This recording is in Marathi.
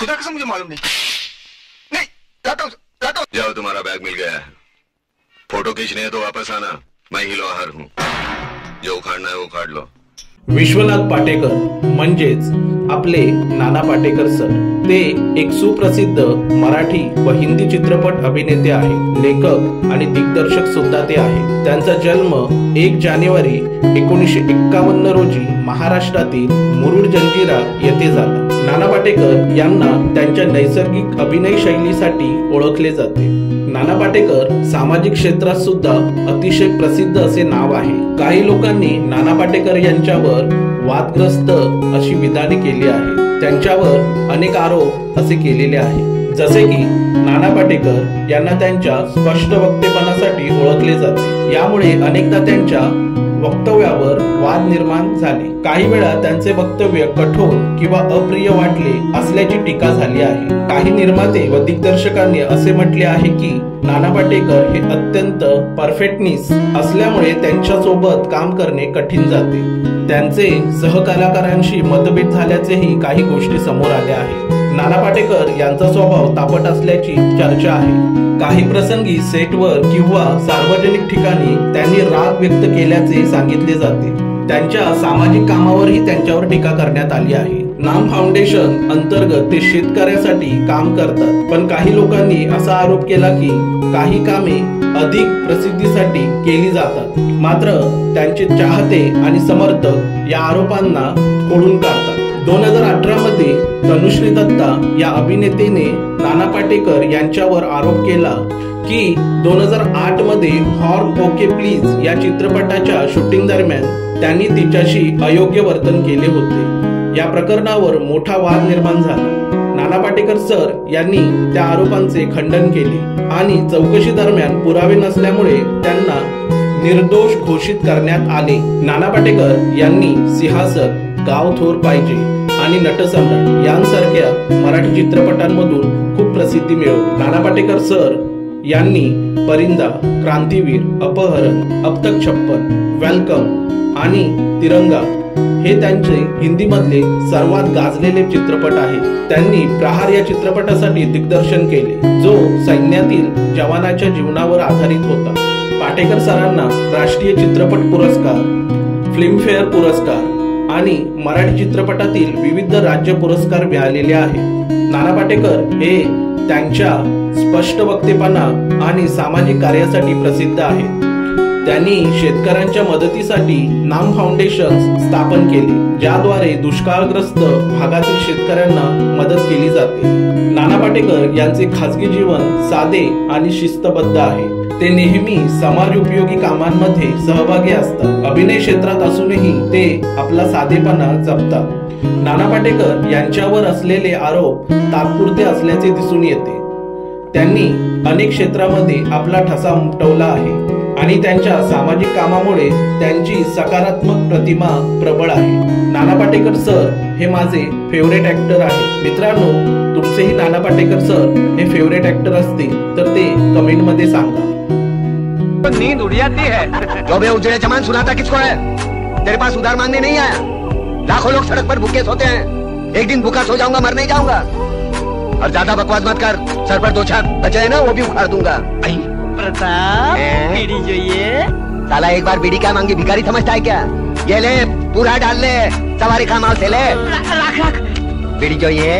खुदा कसम मुझे मालूम नहीं। नहीं जाता हूँ। जाओ, तुम्हारा बैग मिल गया है। फोटो खींचने है तो वापस आना, मैं ही लोहार हूँ। जो उखाड़ना है वो उखाड़ लो। विश्वनाथ पाटेकर म्हणजेच आपले नाना पाटेकर सर, ते एक सुप्रसिद्ध मराठी व हिंदी चित्रपट अभिनेते आहेत, लेखक आणि दिग्दर्शक सुद्धा ते आहेत। त्यांचा जन्म 1 जानेवारी 1951 रोजी महाराष्ट्रातील मुरुड जंजिरा येथे झाला। नाना पाटेकर यांना त्यांच्या नैसर्गिक अभिनय शैलीसाठी ओळखले जाते। नाना पाटेकर सामाजिक क्षेत्रात सुद्धा अतिशय प्रसिद्ध असे नाव आहे। काही लोकांनी नाना पाटेकर यांच्यावर वादग्रस्त अशी विधाने केली आहेत, त्यांच्यावर अनेक आरोप असे केलेले आहेत, जसे की नाना पाटेकर यांना त्यांच्या स्पष्ट वक्तेपणासाठी ओळखले जाते। यामुळे अनेकदा त्यांच्या वक्तव्यावर वाद निर्माण झाले। काही वेळा त्यांचे वक्तव्य कठोर किंवा अप्रिय वाटले असल्याची टीका झाली आहे। काही निर्माते व दिग्दर्शकांनी असे म्हटले आहे की नाना पाटेकर हे अत्यंत परफेक्टनिस्ट असल्यामुळे त्यांच्या सोबत काम करणे कठीण जाते। त्यांचे सहकलाकारांशी मतभेद झाल्याचेही काही गोष्टी समोर आल्या आहेत। नाना पाटेकर यांचा स्वभाव तापट असल्याची चर्चा आहे। काही प्रसंगी सेटवर किंवा सार्वजनिक ठिकाणी त्यांनी राग व्यक्त केल्याचे सांगितले जाते। त्यांच्या सामाजिक कामावरही त्यांच्यावर टीका करण्यात आली आहे। नाम फाउंडेशन अंतर्गत ते शेतकऱ्यासाठी काम करतात, पण काही लोकांनी असा आरोप केला की काही कामे अधिक प्रसिद्धीसाठी केली जातात, मात्र त्यांचे चाहते आणि समर्थक या आरोपांना खोडून काढतात। 2018 मध्ये तनुश्री दत्ता या अभिनेतेने नाना पाटेकर यांच्यावर आरोप केला की 2008 मध्ये हॉर्न ओके प्लीज या चित्रपटाच्या शूटिंग दरम्यान त्यांनी तिच्याशी अयोग्य वर्तन केले होते। या प्रकरणावर मोठा वाद निर्माण झाला। नाना पाटेकर सर यांनी त्या आरोपांचे खंडन केले आणि चौकशी दरम्यान पुरावे नसल्यामुळे त्यांना निर्दोष घोषित करण्यात आले। नाना पाटेकर यांनी सिंहासन, गाव थोर पाहिजे आणि नटसम्राट यांसारख्या मराठी चित्रपटांमधून खूप प्रसिद्धी मिळवली। नाना पाटेकर सर यांनी परिंदा, क्रांतीवीर, अपहरण, अब तक 56, वेलकम आणि तिरंगा हे त्यांचे हिंदी मधले सर्वात गाजलेले चित्रपट आहेत। त्यांनी प्रहार या चित्रपटासाठी दिग्दर्शन केले, जो सैन्यातील जवानाच्या जीवनावर आधारित होता। पाटेकर सरांना राष्ट्रीय चित्रपट पुरस्कार, फिल्मफेअर पुरस्कार आणि मराठी चित्रपटातील विविध राज्य पुरस्कार मिळालेले आहेत। नाना पाटेकर हे त्यांच्या स्पष्ट वक्तेपणा आणि सामाजिक कार्यासाठी प्रसिद्ध आहेत। त्यांनी शेतकऱ्यांच्या मदतीसाठी नाम फाउंडेशन स्थापन केले, ज्याद्वारे दुष्काळग्रस्त भागातील शेतकऱ्यांना मदत केली जाते। नाना पाटेकर यांचे खासगी जीवन साधे आणि शिस्तबद्ध आहे। ते नेहमी समाज उपयोगी कामांमध्ये सहभागी असतात। अभिनय क्षेत्रात असूनही ते आपला साधेपणा जपतात। नाना पाटेकर यांच्यावर असलेले आरोप तात्पुरते असल्याचे दिसून येते। त्यांनी अनेक क्षेत्रामध्ये आपला ठसा उमटवला आहे आणि त्यांच्या सामाजिक कामामुळे त्यांची सकारात्मक प्रतिमा प्रबळ आहे। नाना पाटेकर सर हे माझे फेवरेट ऍक्टर आहे। मित्रांनो, तुमचेही नाना पाटेकर सर हे फेवरेट ऍक्टर असतील तर ते कमेंट मध्ये सांगा। नींद उड़ जाती है। जो बे उजड़े चमान सुनाता किसको है? तेरे पास उधार मांगने नहीं आया। लाखों लोग सड़क पर भूखे सोते हैं, एक दिन भूखा सो जाऊंगा, मर नहीं जाऊंगा। और ज्यादा बकवास मत कर, सर पर 2 छाप बचे है ना, वो भी उखाड़ दूंगा। प्रताप, बीड़ी चाहिए? साला एक बार बीड़ी क्या मांगी, भिखारी समझता है क्या? ये ले, पूरा डाल ले, सवारी का माल से ले। रख। बीड़ी चाहिए?